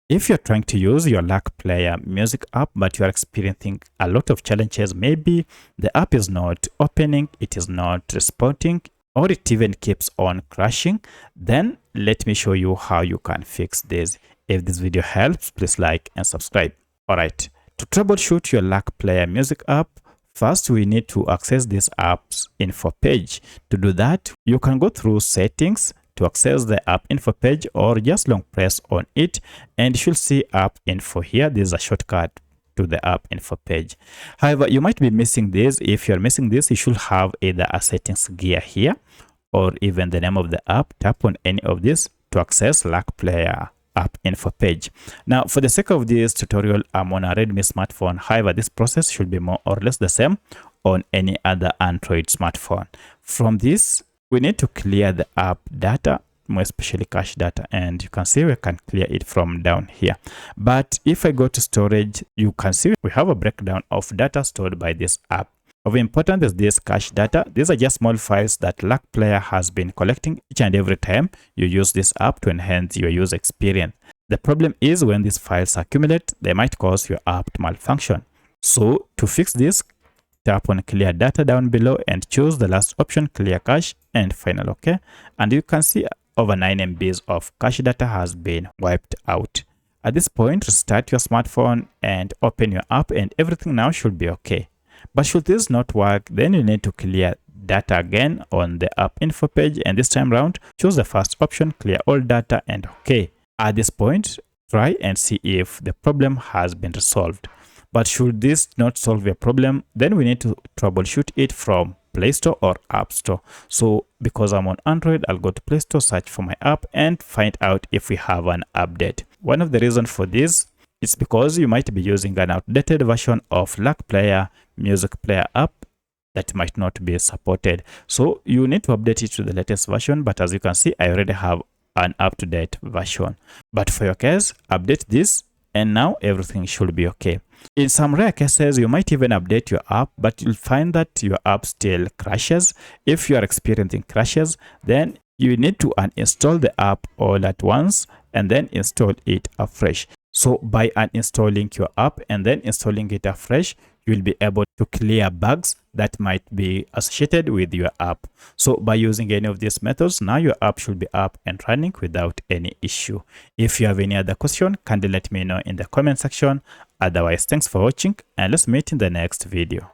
If you're trying to use your Lark Player music app, but you are experiencing a lot of challenges, maybe the app is not opening, it is not responding, or it even keeps on crashing, then let me show you how you can fix this. If this video helps, please like and subscribe. Alright, to troubleshoot your Lark Player music app, first we need to access this app's info page. To do that, you can go through settings to access the app info page, or just long press on it and you should see app info here. This is a shortcut to the app info page. However, you might be missing this. If you're missing this, you should have either a settings gear here or even the name of the app. Tap on any of this to access Lark Player app info page. Now, for the sake of this tutorial, I'm on a Redmi smartphone. However, this process should be more or less the same on any other Android smartphone. From this, we need to clear the app data, more especially cache data, and you can see we can clear it from down here. But if I go to storage, you can see we have a breakdown of data stored by this app. Of importance is this cache data. These are just small files that Lark Player has been collecting each and every time you use this app to enhance your user experience. The problem is when these files accumulate, they might cause your app to malfunction. So to fix this, tap on clear data down below and choose the last option, clear cache, and final OK. And you can see over 9 MBs of cache data has been wiped out. At this point, restart your smartphone and open your app, and everything now should be okay. But should this not work, then you need to clear data again on the app info page, and this time around choose the first option, clear all data, and OK. At this point, try and see if the problem has been resolved. But should this not solve your problem, then we need to troubleshoot it from Play Store or App Store. So because I'm on Android, I'll go to Play Store, search for my app, and find out if we have an update. One of the reasons for this is because you might be using an outdated version of Lark Player music player app that might not be supported. So you need to update it to the latest version, but as you can see, I already have an up-to-date version. But for your case, update this, and now everything should be okay. In some rare cases, you might even update your app, but you'll find that your app still crashes. If you are experiencing crashes, then you need to uninstall the app all at once and then install it afresh. So by uninstalling your app and then installing it afresh, you'll be able to clear bugs that might be associated with your app. So by using any of these methods, now your app should be up and running without any issue. If you have any other question, kindly let me know in the comment section. Otherwise, thanks for watching, and let's meet in the next video.